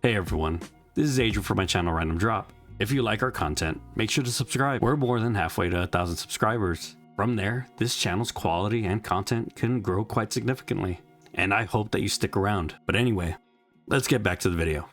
Hey everyone, this is Adrian from my channel Random Drop. If you like our content, make sure to subscribe. We're more than halfway to 1,000 subscribers. From there, this channel's quality and content can grow quite significantly, and I hope that you stick around. But anyway, let's get back to the video.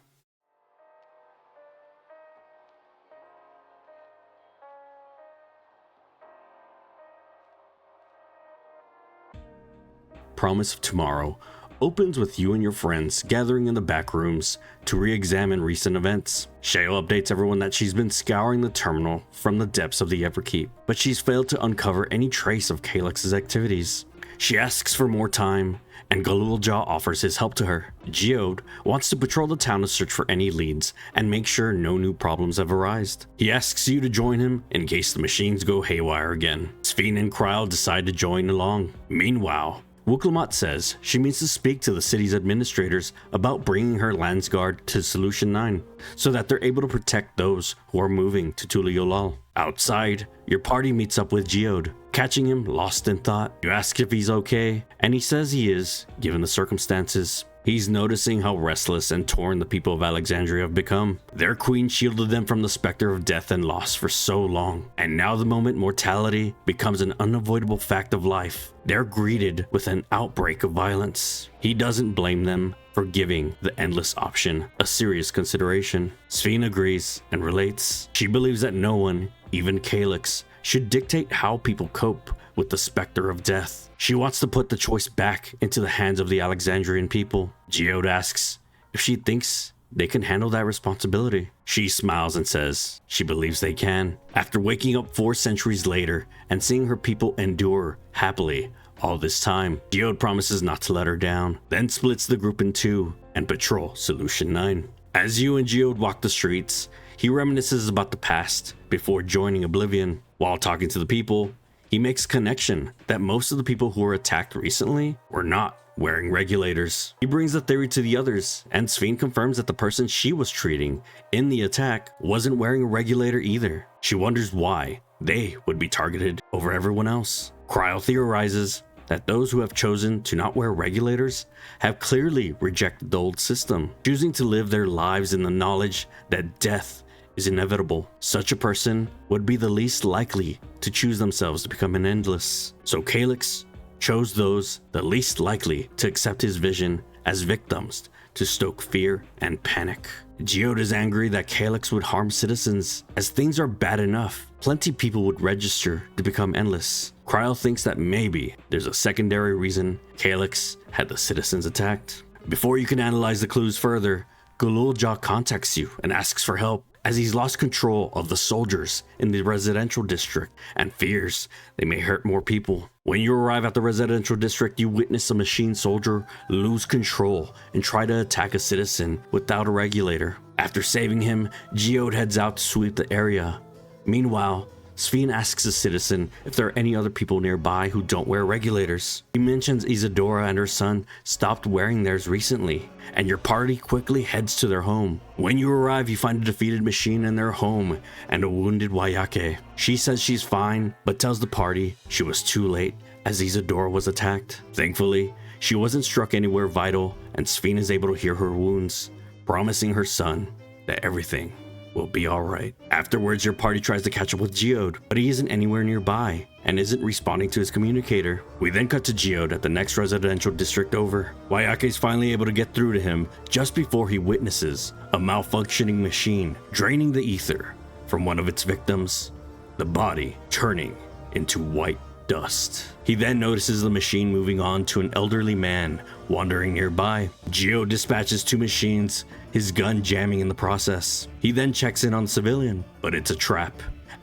Promise of Tomorrow opens with you and your friends gathering in the back rooms to re-examine recent events. Shale updates everyone that she's been scouring the terminal from the depths of the Everkeep, but she's failed to uncover any trace of Calyx's activities. She asks for more time, and Galuljaw offers his help to her. Geode wants to patrol the town to search for any leads and make sure no new problems have arisen. He asks you to join him in case the machines go haywire again. Sphene and Kryl decide to join along. Meanwhile, Wuklamat says she means to speak to the city's administrators about bringing her Landsguard to Solution 9 so that they're able to protect those who are moving to Tuliolal. Outside, your party meets up with Geode. Catching him lost in thought, you ask if he's okay, and he says he is, given the circumstances. He's noticing how restless and torn the people of Alexandria have become. Their queen shielded them from the specter of death and loss for so long, and now the moment mortality becomes an unavoidable fact of life, they're greeted with an outbreak of violence. He doesn't blame them for giving the endless option a serious consideration. Sphene agrees and relates. She believes that no one, even Calyx, should dictate how people cope with the specter of death. She wants to put the choice back into the hands of the Alexandrian people. Geode asks if she thinks they can handle that responsibility. She smiles and says she believes they can. After waking up 4 centuries later and seeing her people endure happily all this time, Geode promises not to let her down, then splits the group in two and patrol Solution 9. As you and Geode walk the streets, he reminisces about the past before joining Oblivion. While talking to the people, he makes a connection that most of the people who were attacked recently were not wearing regulators. He brings the theory to the others, and Sphene confirms that the person she was treating in the attack wasn't wearing a regulator either. She wonders why they would be targeted over everyone else. Kryl theorizes that those who have chosen to not wear regulators have clearly rejected the old system, choosing to live their lives in the knowledge that death is inevitable. Such a person would be the least likely to choose themselves to become an endless. So Calyx chose those the least likely to accept his vision as victims to stoke fear and panic. Geode is angry that Calyx would harm citizens. As things are bad enough, plenty people would register to become endless. Kryl thinks that maybe there's a secondary reason Calyx had the citizens attacked. Before you can analyze the clues further, Galuljaw contacts you and asks for help, as he's lost control of the soldiers in the residential district and fears they may hurt more people. When you arrive at the residential district, you witness a machine soldier lose control and try to attack a citizen without a regulator. After saving him, Geode heads out to sweep the area. Meanwhile, Sphene asks a citizen if there are any other people nearby who don't wear regulators. He mentions Isadora and her son stopped wearing theirs recently, and your party quickly heads to their home. When you arrive, you find a defeated machine in their home and a wounded Wayake. She says she's fine, but tells the party she was too late as Isadora was attacked. Thankfully, she wasn't struck anywhere vital, and Sphene is able to heal her wounds, promising her son that everything will be alright. Afterwards, your party tries to catch up with Geode, but he isn't anywhere nearby and isn't responding to his communicator. We then cut to Geode at the next residential district over. Wayake is finally able to get through to him just before he witnesses a malfunctioning machine draining the ether from one of its victims, the body turning into white dust. He then notices the machine moving on to an elderly man wandering nearby. Geode dispatches 2 machines, his gun jamming in the process. He then checks in on the civilian, but it's a trap,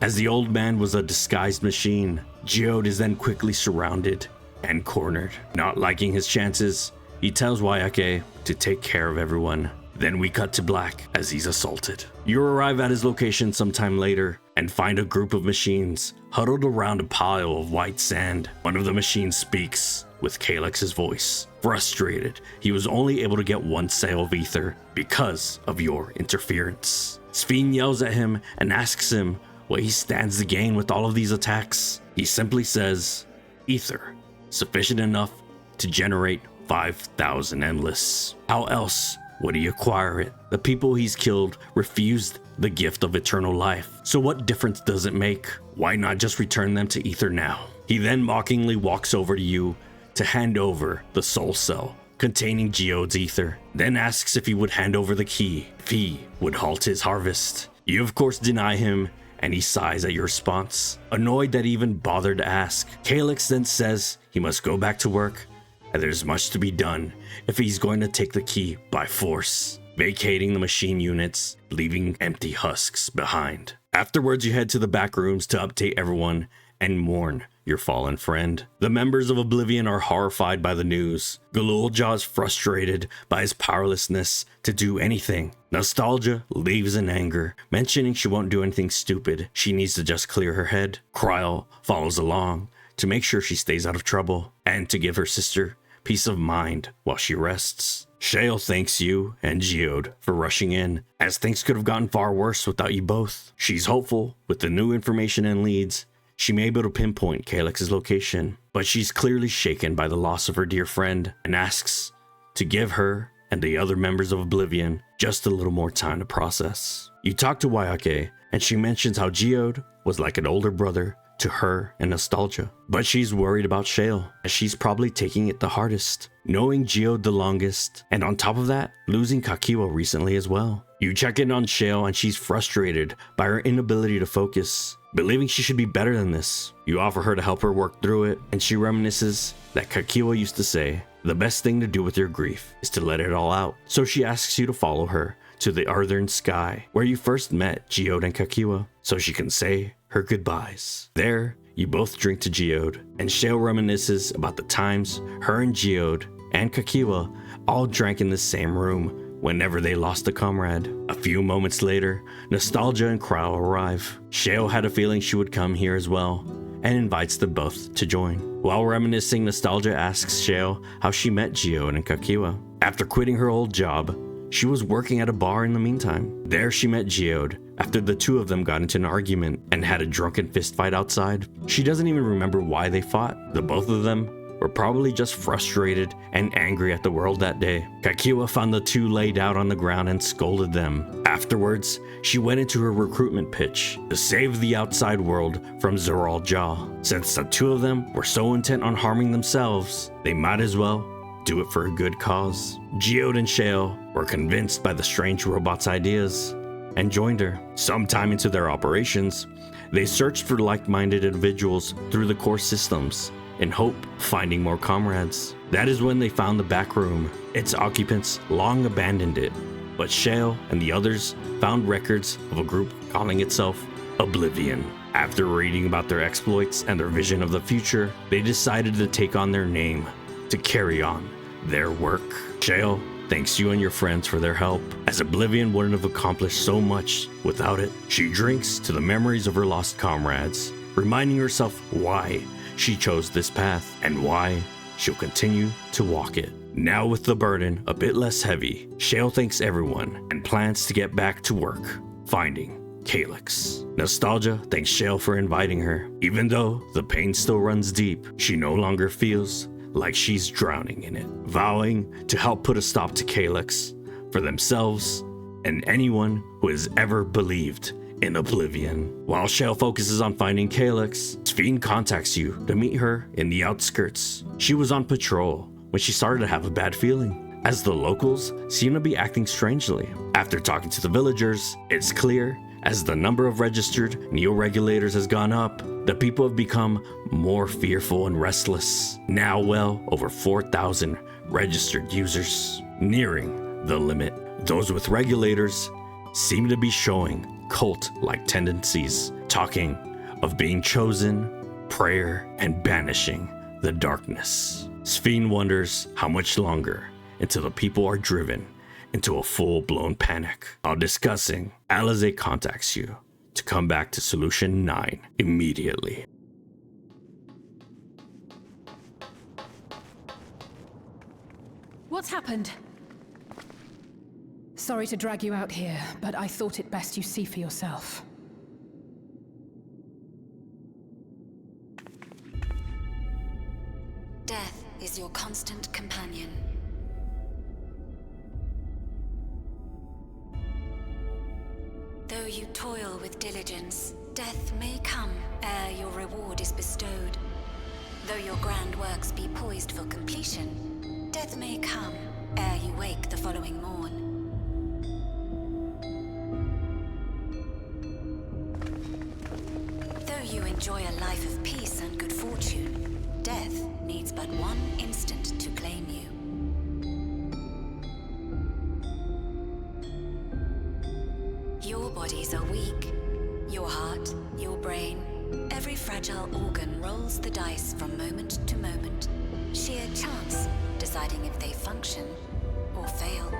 as the old man was a disguised machine. Geode is then quickly surrounded and cornered. Not liking his chances, he tells Wayake to take care of everyone. Then we cut to black as he's assaulted. You arrive at his location sometime later and find a group of machines huddled around a pile of white sand. One of the machines speaks with Calyx's voice. Frustrated, he was only able to get 1 sail of ether because of your interference. Sphene yells at him and asks him what he stands to gain with all of these attacks. He simply says, ether, sufficient enough to generate 5,000 endless. How else would he acquire it? The people he's killed refused the gift of eternal life. So what difference does it make? Why not just return them to Ether now? He then mockingly walks over to you to hand over the soul cell containing Geode's ether, then asks if he would hand over the key if he would halt his harvest. You of course deny him, and he sighs at your response, annoyed that he even bothered to ask. Calyx then says he must go back to work, and there's much to be done if he's going to take the key by force, vacating the machine units, leaving empty husks behind. Afterwards, you head to the back rooms to update everyone and mourn your fallen friend. The members of Oblivion are horrified by the news. Galulja is frustrated by his powerlessness to do anything. Nostalgia leaves in anger, mentioning she won't do anything stupid. She needs to just clear her head. Kryl follows along to make sure she stays out of trouble and to give her sister peace of mind while she rests. Shale thanks you and Geode for rushing in, as things could have gotten far worse without you both. She's hopeful with the new information and leads she may be able to pinpoint Calyx's location, but she's clearly shaken by the loss of her dear friend and asks to give her and the other members of Oblivion just a little more time to process. You talk to Wayake, and she mentions how Geode was like an older brother to her and Nostalgia, but she's worried about Shale, as she's probably taking it the hardest, knowing Geode the longest, and on top of that, losing Kakiwa recently as well. You check in on Shale, and she's frustrated by her inability to focus, believing she should be better than this. You offer her to help her work through it, and she reminisces that Kakiwa used to say, the best thing to do with your grief is to let it all out. So she asks you to follow her to the Earthern Sky, where you first met Geode and Kakiwa, so she can say her goodbyes. There, you both drink to Geode, and Shale reminisces about the times her and Geode and Kakiwa all drank in the same room whenever they lost a comrade. A few moments later, Nostalgia and Kryl arrive. Shale had a feeling she would come here as well, and invites them both to join. While reminiscing, Nostalgia asks Shale how she met Geode and Kakiwa. After quitting her old job, she was working at a bar in the meantime. There she met Geode after the two of them got into an argument and had a drunken fistfight outside. She doesn't even remember why they fought. The both of them were probably just frustrated and angry at the world that day. Kakiwa found the two laid out on the ground and scolded them. Afterwards, she went into her recruitment pitch to save the outside world from Zoral Jaw. Since the two of them were so intent on harming themselves, they might as well do it for a good cause. Geode and Shale were convinced by the strange robot's ideas and joined her. Sometime into their operations, they searched for like-minded individuals through the core systems in hope of finding more comrades. That is when they found the back room. Its occupants long abandoned it, but Shale and the others found records of a group calling itself Oblivion. After reading about their exploits and their vision of the future, they decided to take on their name to carry on their work. Shale thanks you and your friends for their help, as Oblivion wouldn't have accomplished so much without it. She drinks to the memories of her lost comrades, reminding herself why she chose this path and why she'll continue to walk it. Now with the burden a bit less heavy, Shale thanks everyone and plans to get back to work, finding Calyx. Nostalgia thanks Shale for inviting her. Even though the pain still runs deep, she no longer feels like she's drowning in it, vowing to help put a stop to Calyx for themselves and anyone who has ever believed in Oblivion. While Shale focuses on finding Calyx, Sphene contacts you to meet her in the outskirts. She was on patrol when she started to have a bad feeling, as the locals seem to be acting strangely. After talking to the villagers, it's clear as the number of registered neo-regulators has gone up, the people have become more fearful and restless. Now well over 4,000 registered users, nearing the limit. Those with regulators seem to be showing cult-like tendencies, talking of being chosen, prayer, and banishing the darkness. Sphene wonders how much longer until the people are driven into a full-blown panic. While discussing, Alize contacts you to come back to Solution 9 immediately. What's happened? Sorry to drag you out here, but I thought it best you see for yourself. Death is your constant companion. you toil with diligence, death may come ere your reward is bestowed. Though your grand works be poised for completion, death may come ere you wake the following morn. Though you enjoy a life of peace and good fortune, death needs but one instant to claim you. Your bodies are weak. Your heart, your brain, every fragile organ rolls the dice from moment to moment. Sheer chance deciding if they function or fail.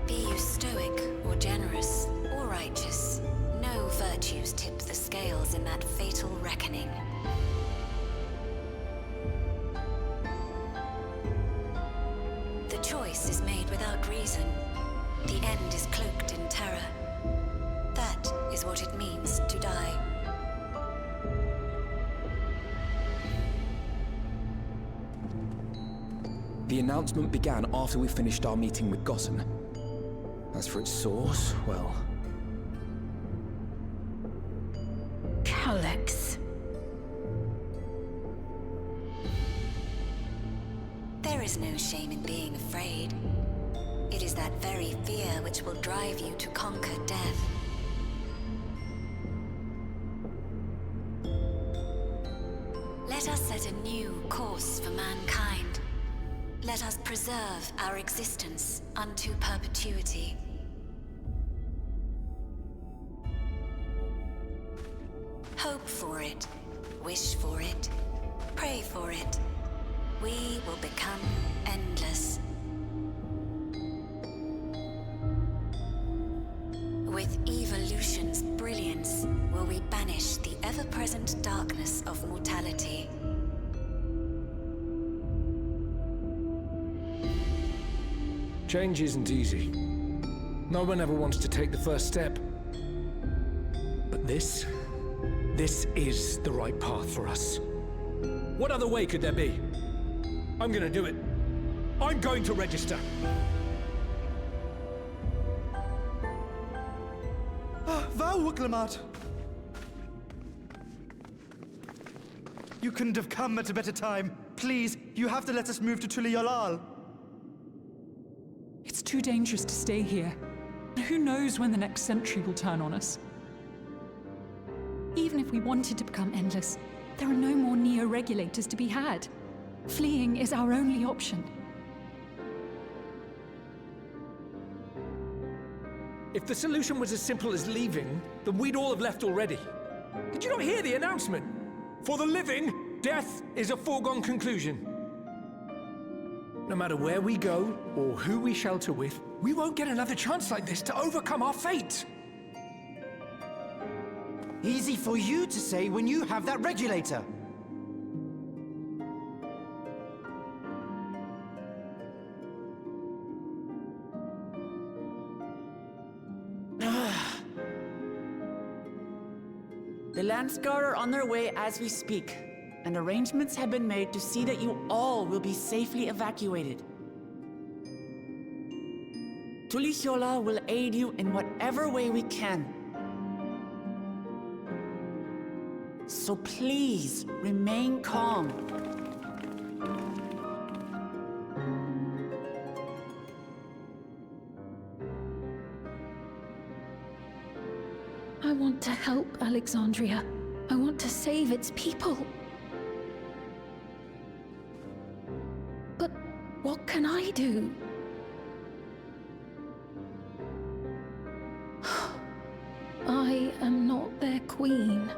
Be you stoic or generous or righteous, no virtues tip the scales in that fatal reckoning. The choice is made without reason. The end is cloaked in terror. That is what it means to die. The announcement began after we finished our meeting with Gossen. As for its source, well... Calyx. There is no shame in being afraid. It is that very fear which will drive you to conquer death. Let us set a new course for mankind. Let us preserve our existence unto perpetuity. Hope for it, wish for it, pray for it. We will become endless. With evolution's brilliance, will we banish the ever-present darkness of mortality. Change isn't easy. No one ever wants to take the first step. But this is the right path for us. What other way could there be? I'm gonna do it. I'm going to register. Wow, Wuklemat! You couldn't have come at a better time. Please, you have to let us move to Tuliolal. It's too dangerous to stay here. Who knows when the next century will turn on us? Even if we wanted to become endless, there are no more neo-regulators to be had. Fleeing is our only option. If the solution was as simple as leaving, then we'd all have left already. Did you not hear the announcement? For the living, death is a foregone conclusion. No matter where we go, or who we shelter with, we won't get another chance like this to overcome our fate. Easy for you to say when you have that regulator. The Landsguard are on their way as we speak, and arrangements have been made to see that you all will be safely evacuated. Tulichola will aid you in whatever way we can. So please, remain calm. I want to help Alexandria. I want to save its people. But what can I do? I am not their queen.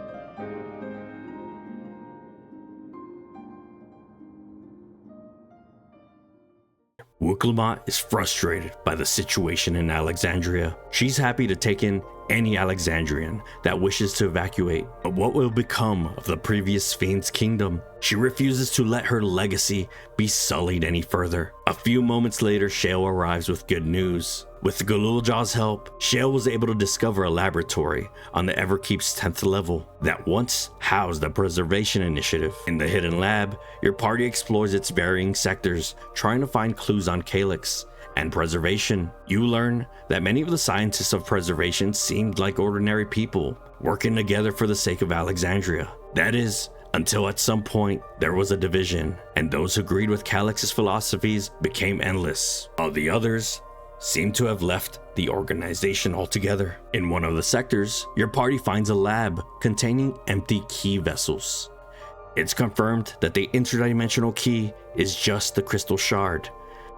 Wuklemat is frustrated by the situation in Alexandria. She's happy to take in any Alexandrian that wishes to evacuate, but what will become of the previous Fiend's kingdom? She refuses to let her legacy be sullied any further. A few moments later, Shale arrives with good news. With Galuljaw's help, Shale was able to discover a laboratory on the Everkeep's 10th level that once housed the Preservation Initiative. In the hidden lab, your party explores its varying sectors, trying to find clues on Calyx and preservation. You learn that many of the scientists of preservation seemed like ordinary people, working together for the sake of Alexandria. That is, until at some point there was a division, and those who agreed with Calyx's philosophies became endless, while the others seemed to have left the organization altogether. In one of the sectors, your party finds a lab containing empty key vessels. It's confirmed that the interdimensional key is just the crystal shard,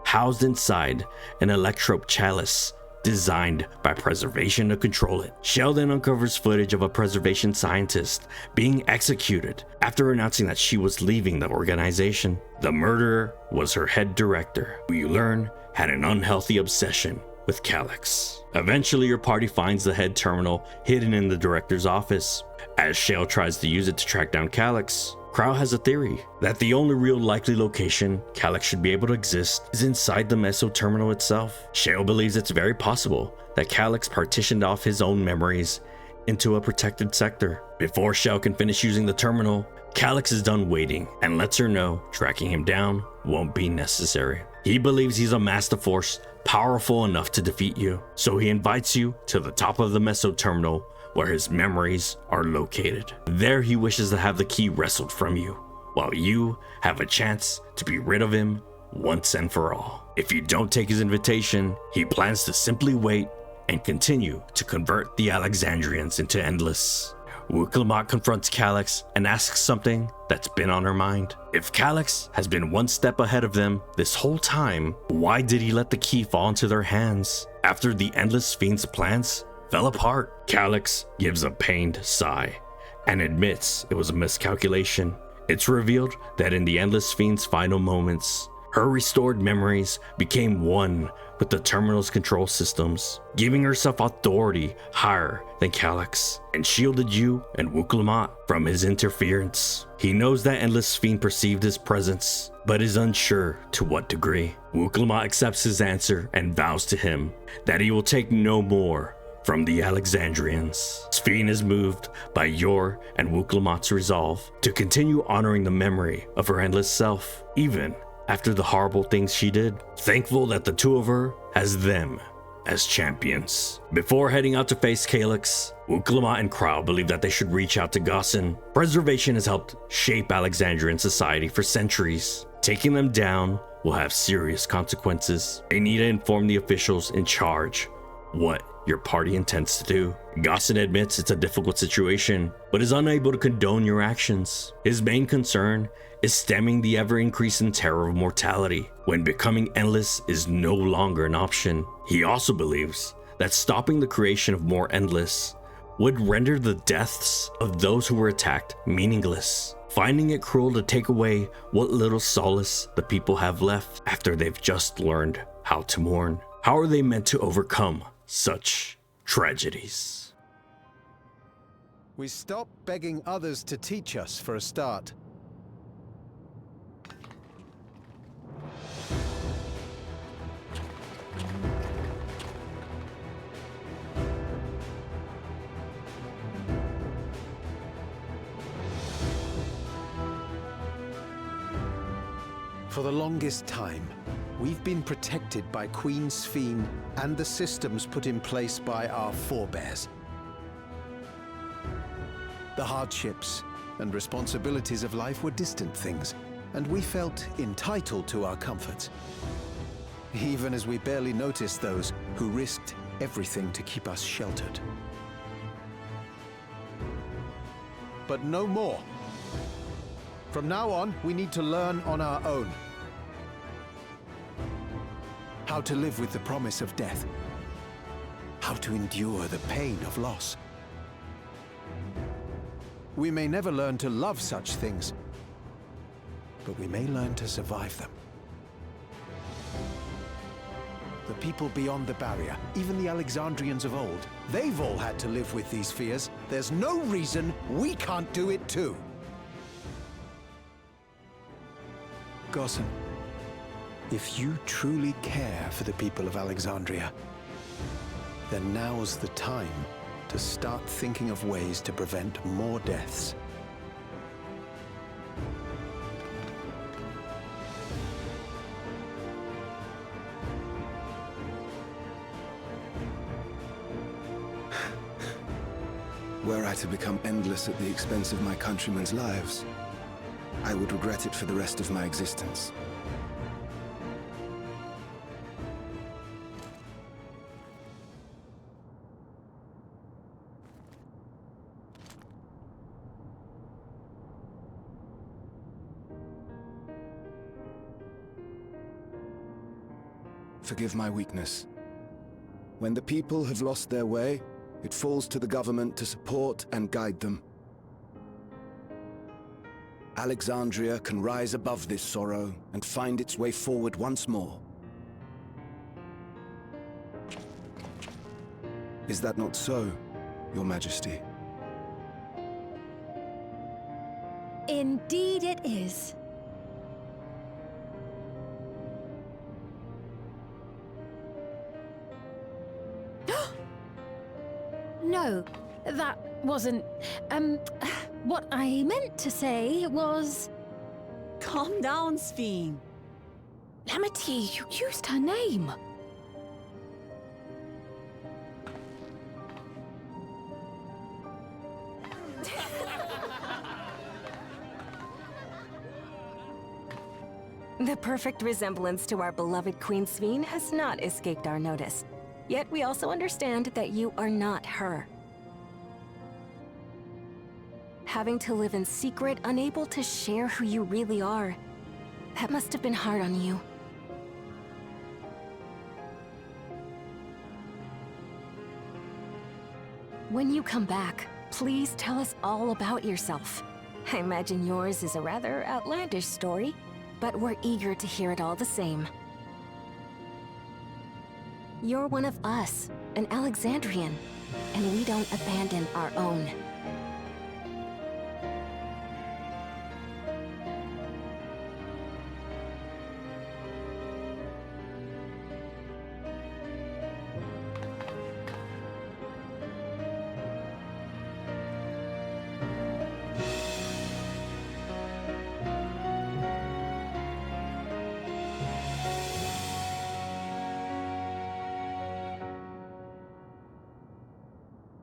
housed inside an electrope chalice designed by preservation to control it. Shell then uncovers footage of a preservation scientist being executed after announcing that she was leaving the organization. The murderer was her head director, who you learn had an unhealthy obsession with Calyx. Eventually, your party finds the head terminal hidden in the director's office. As Shale tries to use it to track down Calyx, Crow has a theory that the only real likely location Calyx should be able to exist is inside the meso terminal itself. Shale believes it's very possible that Calyx partitioned off his own memories into a protected sector. Before Shale can finish using the terminal, Calyx is done waiting and lets her know tracking him down won't be necessary. He believes he's a master force powerful enough to defeat you, so he invites you to the top of the meso terminal where his memories are located. There he wishes to have the key wrestled from you, while you have a chance to be rid of him once and for all. If you don't take his invitation, he plans to simply wait and continue to convert the Alexandrians into endless. Wuklamat confronts Calyx and asks something that's been on her mind. If Calyx has been one step ahead of them this whole time, why did he let the key fall into their hands after the Endless Fiend's plans fell apart? Calyx gives a pained sigh and admits it was a miscalculation. It's revealed that in the Endless Fiend's final moments, her restored memories became one with the terminal's control systems, giving herself authority higher than Calyx, and shielded you and Wuklamat from his interference. He knows that Endless Fiend perceived his presence, but is unsure to what degree. Wuklamat accepts his answer and vows to him that he will take no more from the Alexandrians. Fiend is moved by your and Wuklamat's resolve to continue honoring the memory of her endless self, even after the horrible things she did, thankful that the two of her has them as champions. Before heading out to face Calyx, Wuklamat and Crow believe that they should reach out to Gossen. Preservation has helped shape Alexandrian society for centuries. Taking them down will have serious consequences. They need to inform the officials in charge what your party intends to do. Gossen admits it's a difficult situation, but is unable to condone your actions. His main concern is stemming the ever-increasing terror of mortality when becoming endless is no longer an option. He also believes that stopping the creation of more endless would render the deaths of those who were attacked meaningless, finding it cruel to take away what little solace the people have left after they've just learned how to mourn. How are they meant to overcome such tragedies? We stop begging others to teach us for a start. For the longest time, we've been protected by Queen Sphene and the systems put in place by our forebears. The hardships and responsibilities of life were distant things, and we felt entitled to our comforts, even as we barely noticed those who risked everything to keep us sheltered. But no more. From now on, we need to learn on our own. How to live with the promise of death. How to endure the pain of loss. We may never learn to love such things, but we may learn to survive them. The people beyond the barrier, even the Alexandrians of old, they've all had to live with these fears. There's no reason we can't do it too. Gossen, if you truly care for the people of Alexandria, then now's the time to start thinking of ways to prevent more deaths. Were I to become endless at the expense of my countrymen's lives, I would regret it for the rest of my existence. Forgive my weakness. When the people have lost their way, it falls to the government to support and guide them. Alexandria can rise above this sorrow and find its way forward once more. Is that not so, Your Majesty? Indeed it is. No, that wasn't... what I meant to say was... Calm down, Sphene. Amity, you used her name. The perfect resemblance to our beloved Queen Sphene has not escaped our notice. Yet we also understand that you are not her. Having to live in secret, unable to share who you really are, that must have been hard on you. When you come back, please tell us all about yourself. I imagine yours is a rather outlandish story, but we're eager to hear it all the same. You're one of us, an Alexandrian, and we don't abandon our own.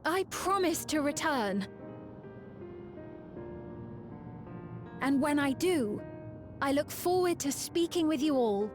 I promise to return. And when I do, I look forward to speaking with you all.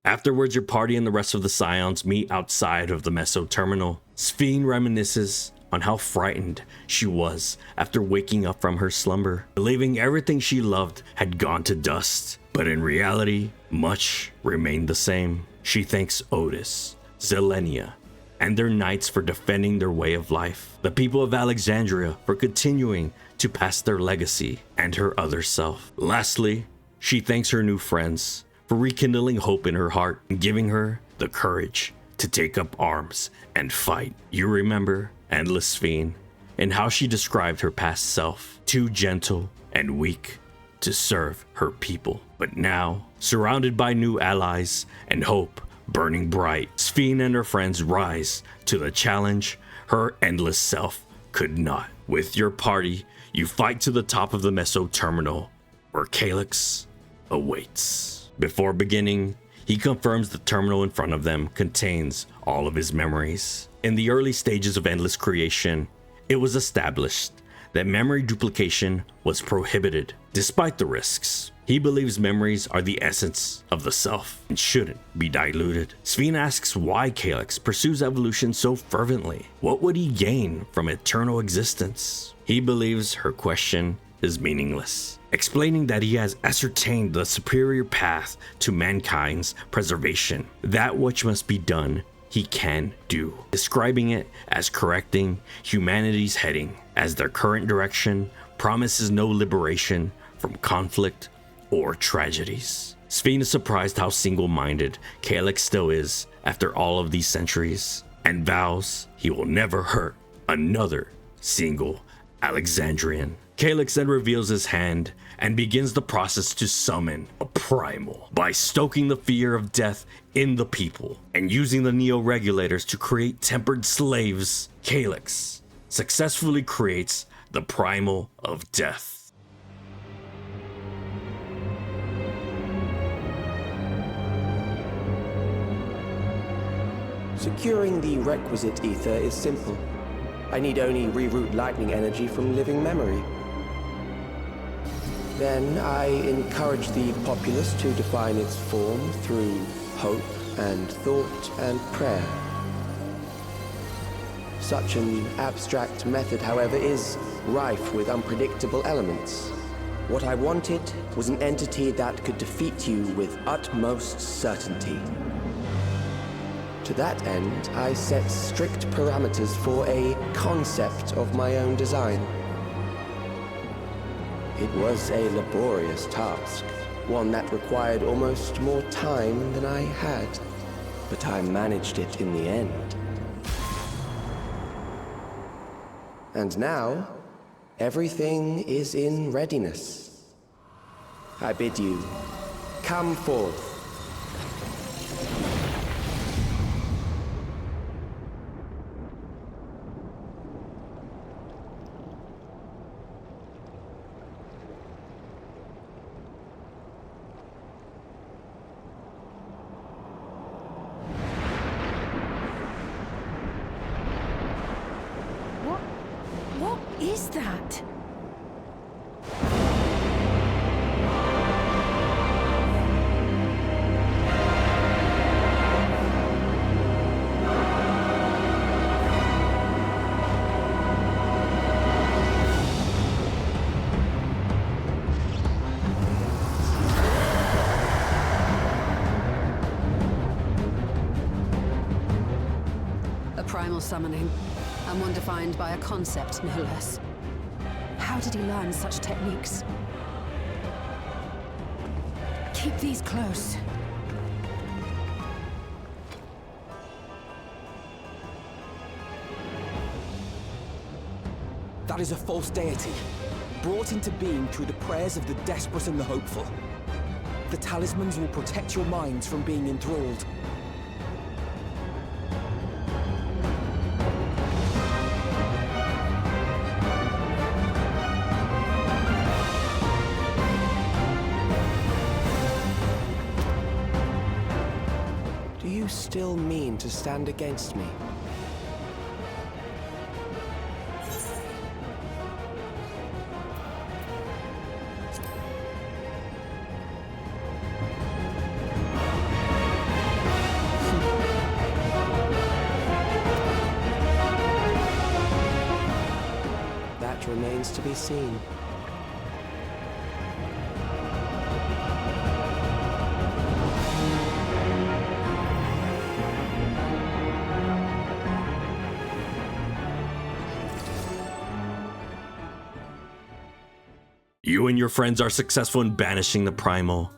Afterwards, your party and the rest of the Scions meet outside of the Meso Terminal. Sphene reminisces on how frightened she was after waking up from her slumber, believing everything she loved had gone to dust. But in reality, much remained the same. She thanks Otis, Zelenia, and their knights for defending their way of life, the people of Alexandria for continuing to pass their legacy, and her other self. Lastly, she thanks her new friends for rekindling hope in her heart and giving her the courage to take up arms and fight. You remember Endless Sphene and how she described her past self, too gentle and weak to serve her people. But now, surrounded by new allies and hope burning bright, Sphene and her friends rise to the challenge her endless self could not. With your party, you fight to the top of the Meso Terminal, where Calyx awaits. Before beginning, he confirms the terminal in front of them contains all of his memories. In the early stages of Endless creation, it was established that memory duplication was prohibited. Despite the risks, he believes memories are the essence of the self and shouldn't be diluted. Sphene asks why Calyx pursues evolution so fervently. What would he gain from eternal existence? He believes her question is meaningless, explaining that he has ascertained the superior path to mankind's preservation. That which must be done, he can do, describing it as correcting humanity's heading, as their current direction promises no liberation from conflict or tragedies. Sphene is surprised how single-minded Calyx still is after all of these centuries, and vows he will never hurt another single Alexandrian. Calyx then reveals his hand and begins the process to summon a primal by stoking the fear of death in the people and using the neo-regulators to create tempered slaves. Calyx successfully creates the primal of death. Securing the requisite ether is simple. I need only reroute lightning energy from living memory. Then I encourage the populace to define its form through hope and thought and prayer. Such an abstract method, however, is rife with unpredictable elements. What I wanted was an entity that could defeat you with utmost certainty. To that end, I set strict parameters for a concept of my own design. It was a laborious task, one that required almost more time than I had, but I managed it in the end. And now, everything is in readiness. I bid you, come forth. What is that? A primal summoning, and one defined by a concept, no less. How did he learn such techniques? Keep these close. That is a false deity, brought into being through the prayers of the desperate and the hopeful. The talismans will protect your minds from being enthralled. Do you still mean to stand against me? That remains to be seen. You and your friends are successful in banishing the primal.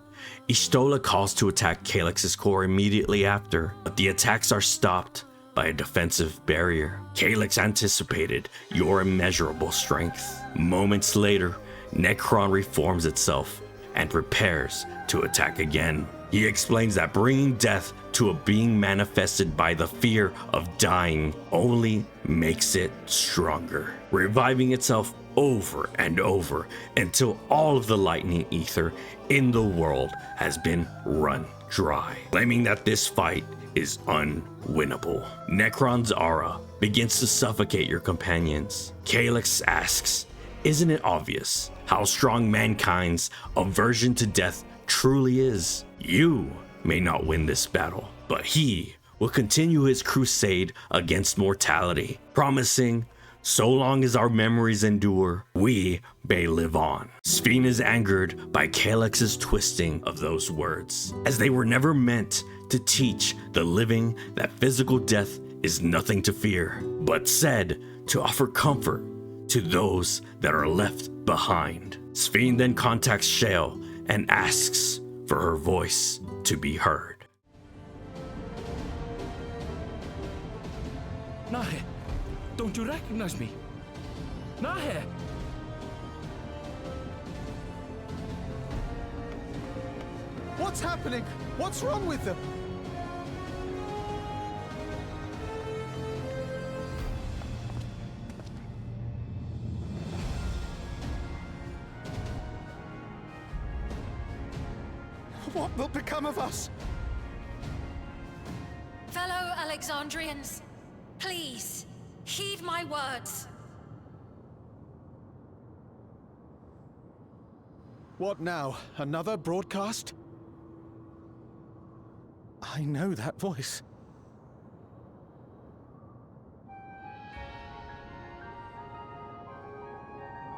Y'shtola calls to attack Calyx's core immediately after, but the attacks are stopped by a defensive barrier. Calyx anticipated your immeasurable strength. Moments later, Necron reforms itself and prepares to attack again. He explains that bringing death to a being manifested by the fear of dying only makes it stronger, reviving itself over and over until all of the lightning ether in the world has been run dry, claiming that this fight is unwinnable. Necron's aura begins to suffocate your companions. Calyx asks, isn't it obvious how strong mankind's aversion to death truly is? You may not win this battle, but he will continue his crusade against mortality, promising so long as our memories endure, we may live on. Sphene is angered by Calyx's twisting of those words, as they were never meant to teach the living that physical death is nothing to fear, but said to offer comfort to those that are left behind. Sphene then contacts Shale and asks for her voice to be heard. Nahe, don't you recognize me? Nahe! What's happening? What's wrong with them? What will become of us? Fellow Alexandrians, please, Heed my words. What now? Another broadcast? I know that voice.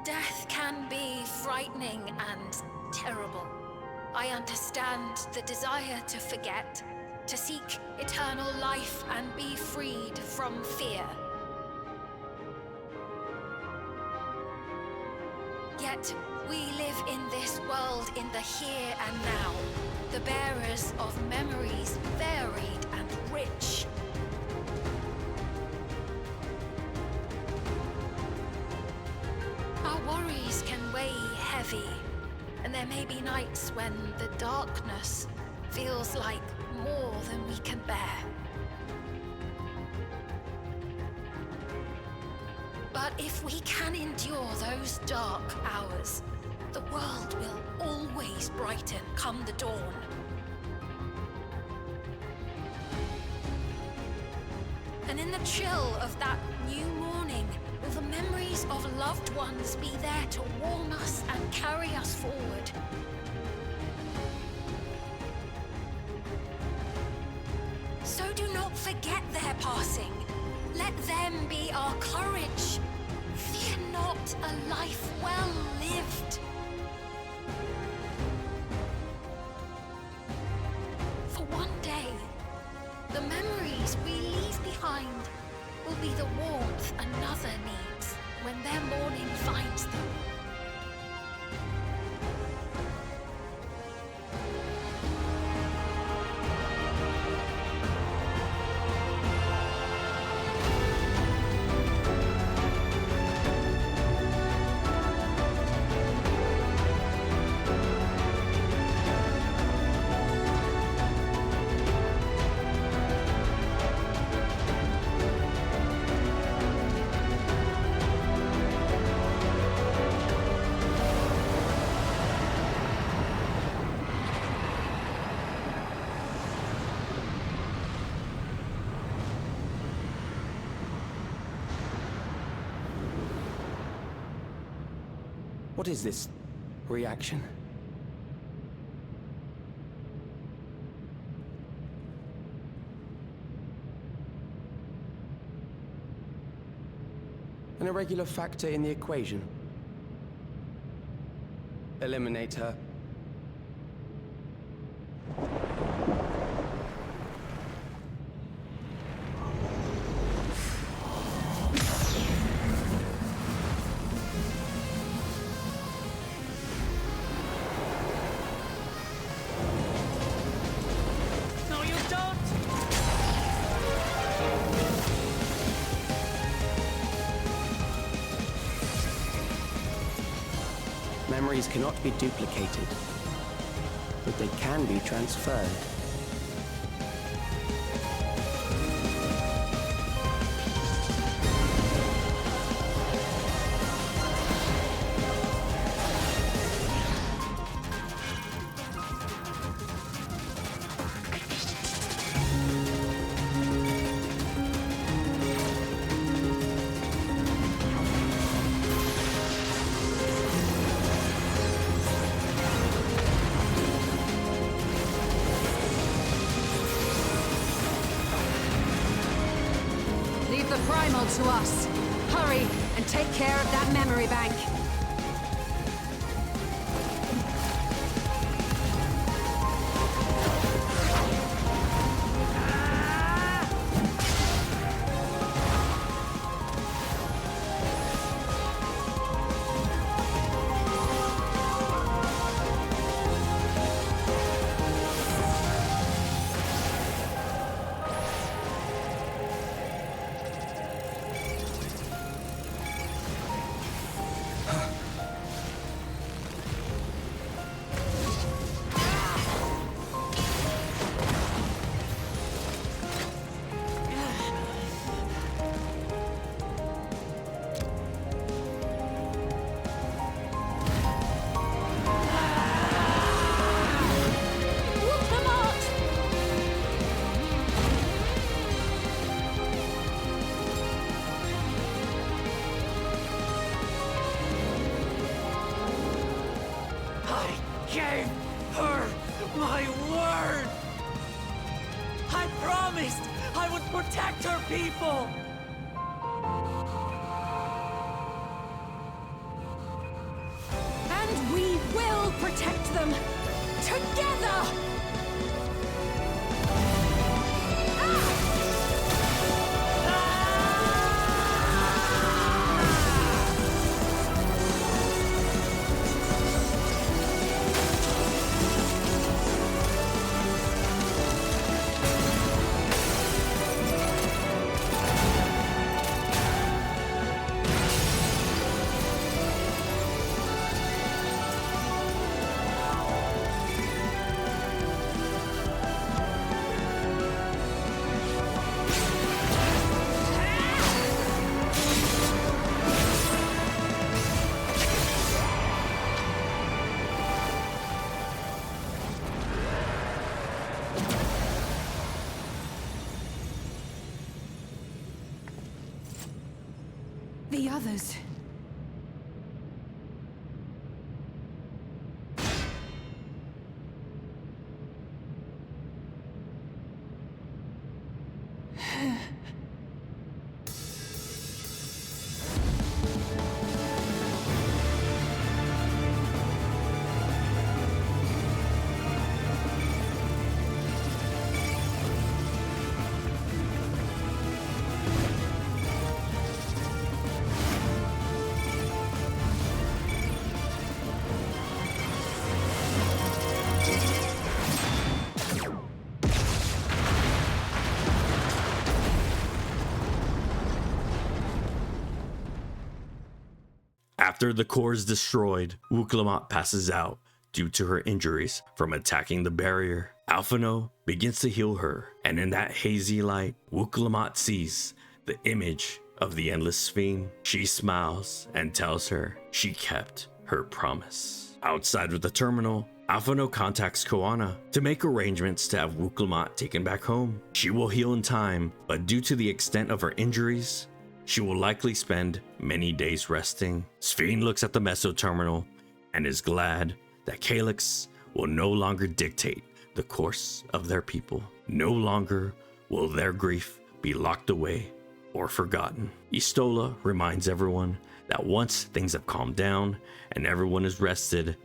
Death can be frightening and terrible. I understand the desire to forget, to seek eternal life and be freed from fear. Yet, we live in this world in the here and now, the bearers of memories varied and rich. Our worries can weigh heavy, and there may be nights when the darkness feels like more than we can bear. But if we can endure those dark hours, the world will always brighten come the dawn. And in the chill of that new morning, will the memories of loved ones be there to warm us and carry us forward? So do not forget their passing. Let them be our courage. Fear not a life well lived. For one day, the memories we leave behind will be the warmth another needs when their morning finds them. What is this reaction? An irregular factor in the equation. Eliminate her. Memories cannot be duplicated, but they can be transferred. Leave the primal to us. Hurry and take care of that memory bank. My word! I promised I would protect her people! And we will protect them! Together! The others. After the core is destroyed, Wuklamot passes out due to her injuries from attacking the barrier. Alphino begins to heal her, and in that hazy light, Wuklamot sees the image of the Endless Fiend. She smiles and tells her she kept her promise. Outside of the terminal, Alphino contacts Koana to make arrangements to have Wuklamot taken back home. She will heal in time, but due to the extent of her injuries, she will likely spend many days resting. Sphene looks at the Meso terminal and is glad that Calyx will no longer dictate the course of their people. No longer will their grief be locked away or forgotten. Istola reminds everyone that once things have calmed down and everyone is rested,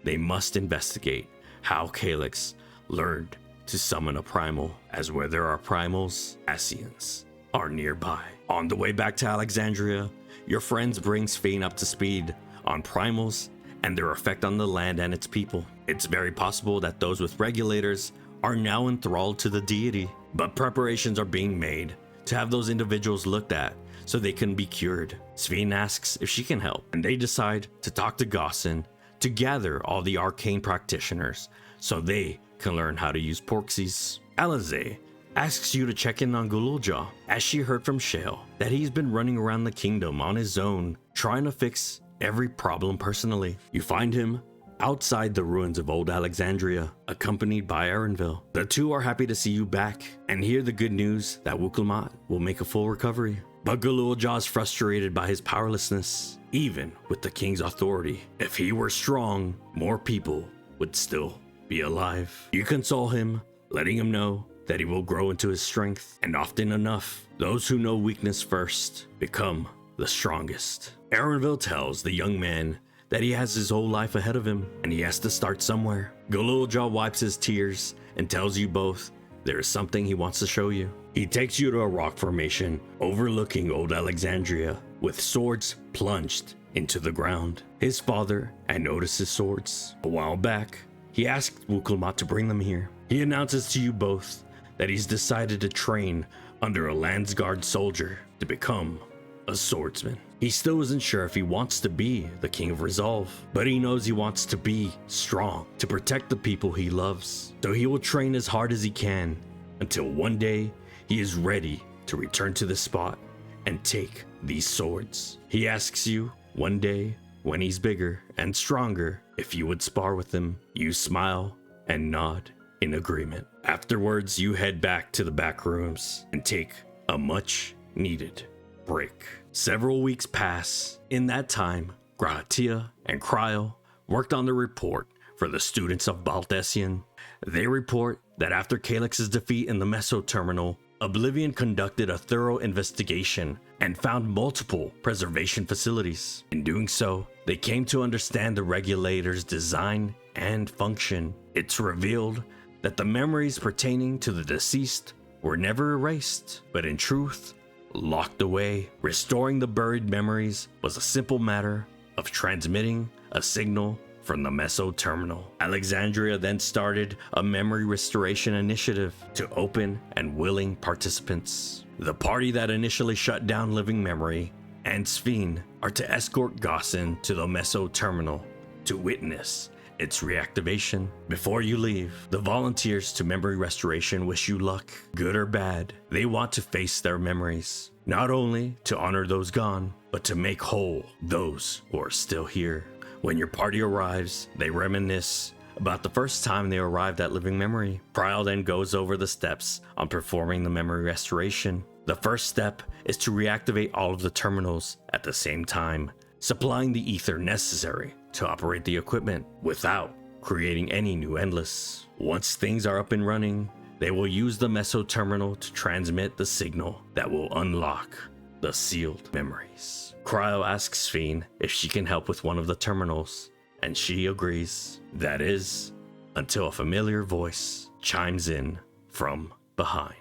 they must investigate how Calyx learned to summon a primal, as where there are primals, Ascians are nearby. On the way back to Alexandria, your friends bring Sphene up to speed on primals and their effect on the land and its people. It's very possible that those with regulators are now enthralled to the deity, but preparations are being made to have those individuals looked at so they can be cured. Sphene asks if she can help, and they decide to talk to Gaussen to gather all the arcane practitioners so they can learn how to use Porxies. Alize asks you to check in on Gululja, as she heard from Shale that he's been running around the kingdom on his own, trying to fix every problem personally. You find him outside the ruins of Old Alexandria, accompanied by Erenville. The two are happy to see you back and hear the good news that Wuklamot will make a full recovery. But Gululja is frustrated by his powerlessness, even with the king's authority. If he were strong, more people would still be alive. You console him, letting him know that he will grow into his strength, and often enough, those who know weakness first become the strongest. Erenville tells the young man that he has his whole life ahead of him, and he has to start somewhere. Gululja wipes his tears and tells you both there is something he wants to show you. He takes you to a rock formation overlooking Old Alexandria, with swords plunged into the ground. His father had noticed his swords a while back. He asked Wuklamot to bring them here. He announces to you both that he's decided to train under a Landsguard soldier to become a swordsman. He still isn't sure if he wants to be the King of Resolve, but he knows he wants to be strong to protect the people he loves. So he will train as hard as he can until one day he is ready to return to the spot and take these swords. He asks you one day, when he's bigger and stronger, if you would spar with him. You smile and nod in agreement. Afterwards, you head back to the back rooms and take a much needed break. Several weeks pass. In that time, Grahatia and Cryo worked on the report for the students of Baltesian. They report that after Calyx's defeat in the Meso-Terminal, Oblivion conducted a thorough investigation and found multiple preservation facilities. In doing so, they came to understand the regulator's design and function. It's revealed that the memories pertaining to the deceased were never erased, but in truth, locked away. Restoring the buried memories was a simple matter of transmitting a signal from the Meso-Terminal. Alexandria then started a memory restoration initiative to open and willing participants. The party that initially shut down Living Memory and Sphene are to escort Gaussen to the Meso-Terminal to witness its reactivation. Before you leave, the volunteers to memory restoration wish you luck, good or bad. They want to face their memories, not only to honor those gone, but to make whole those who are still here. When your party arrives, they reminisce about the first time they arrived at Living Memory. Prial then goes over the steps on performing the memory restoration. The first step is to reactivate all of the terminals at the same time, supplying the ether necessary to operate the equipment without creating any new endless. Once things are up and running, they will use the Meso-Terminal to transmit the signal that will unlock the sealed memories. Cryo asks Sphene if she can help with one of the terminals, and she agrees. That is, until a familiar voice chimes in from behind.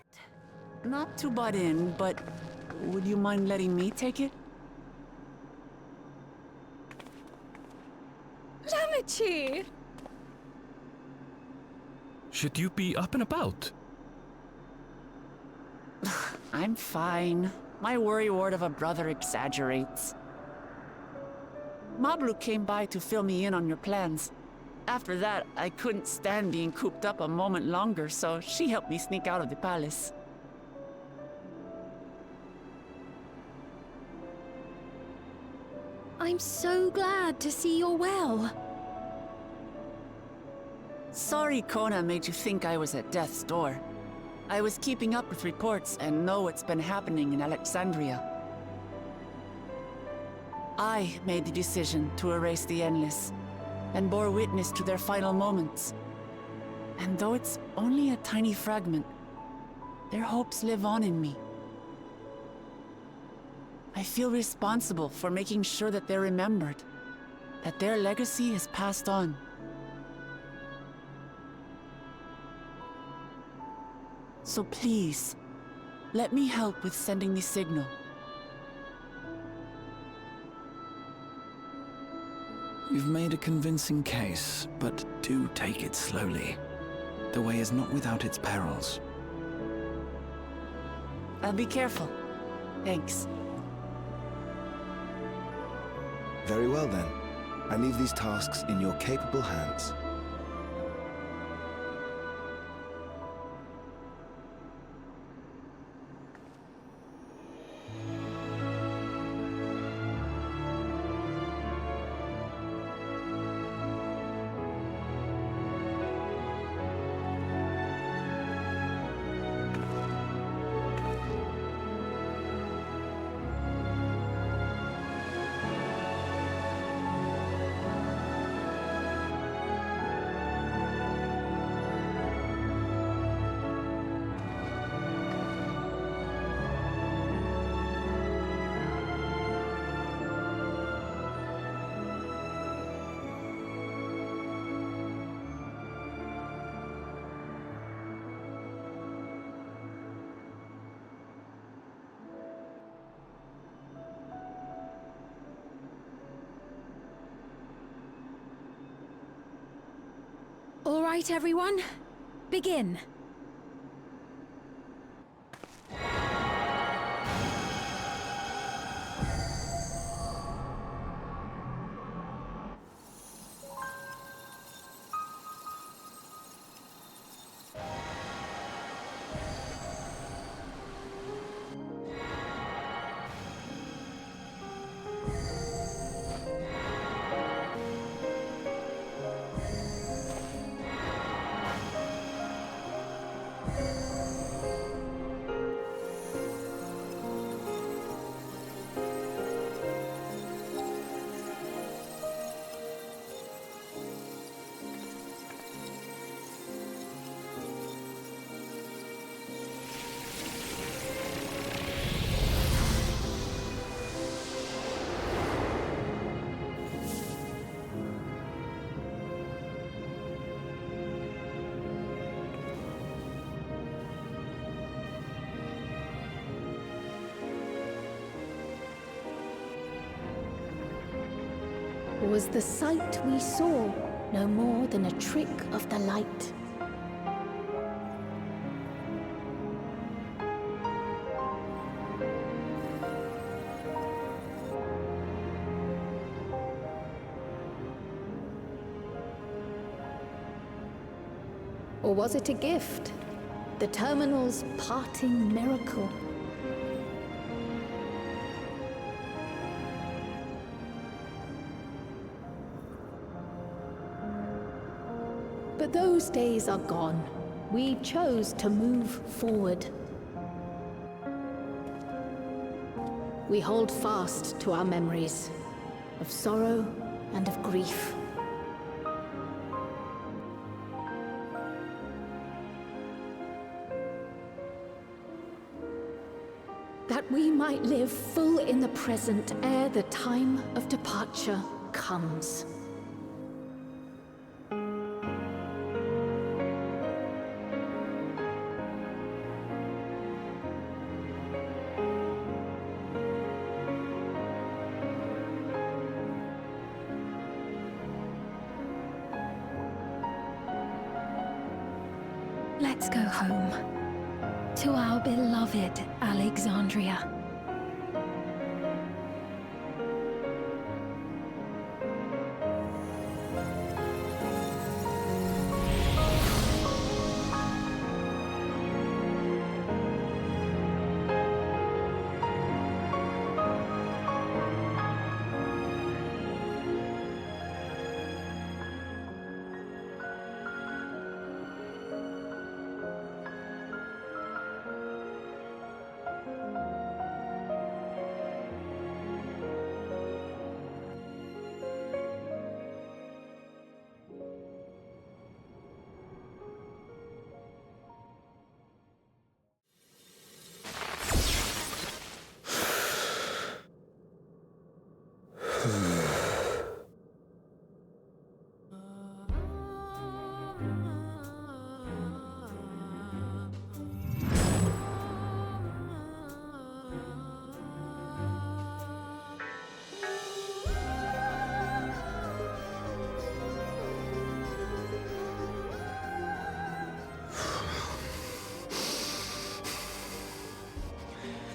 Not to butt in, but would you mind letting me take it? Lamichi! Should you be up and about? I'm fine. My worrywart of a brother exaggerates. Mablu came by to fill me in on your plans. After that, I couldn't stand being cooped up a moment longer, so she helped me sneak out of the palace. I'm so glad to see you're well. Sorry Kona made you think I was at death's door. I was keeping up with reports and know what's been happening in Alexandria. I made the decision to erase the Endless, and bore witness to their final moments. And though it's only a tiny fragment, their hopes live on in me. I feel responsible for making sure that they're remembered, that their legacy is passed on. So please, let me help with sending the signal. You've made a convincing case, but do take it slowly. The way is not without its perils. I'll be careful. Thanks. Very well then. I leave these tasks in your capable hands. All right, everyone. Begin. was the sight we saw no more than a trick of the light? Or was it a gift? The terminal's parting miracle? But those days are gone. We chose to move forward. We hold fast to our memories of sorrow and of grief. That we might live full in the present ere the time of departure comes. Let's go home. To our beloved Alexandria.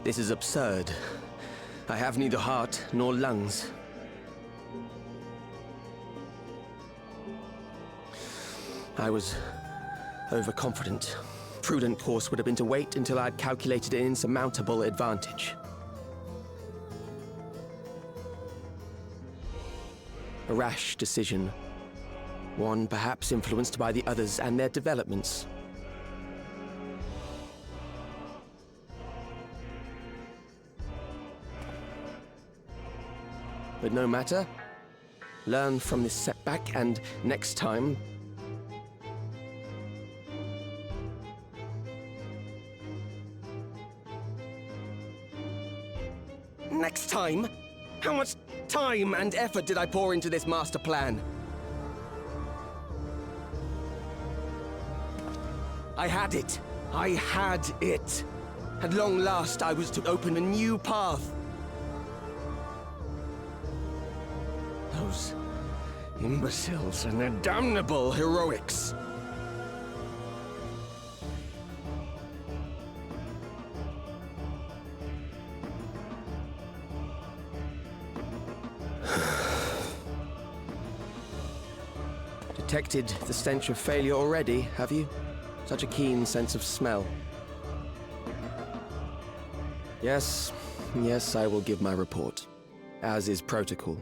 This is absurd. I have neither heart nor lungs. I was overconfident. Prudent course would have been to wait until I'd calculated an insurmountable advantage. A rash decision. One perhaps influenced by the others and their developments. But no matter. Learn from this setback, and next time... Next time? How much time and effort did I pour into this master plan? I had it. I had it. At long last, I was to open a new path. Those imbeciles and their damnable heroics. Detected the stench of failure already, have you? Such a keen sense of smell. Yes, I will give my report, as is protocol.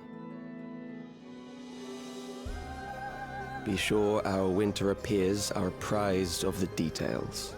Be sure our winter peers are apprised of the details.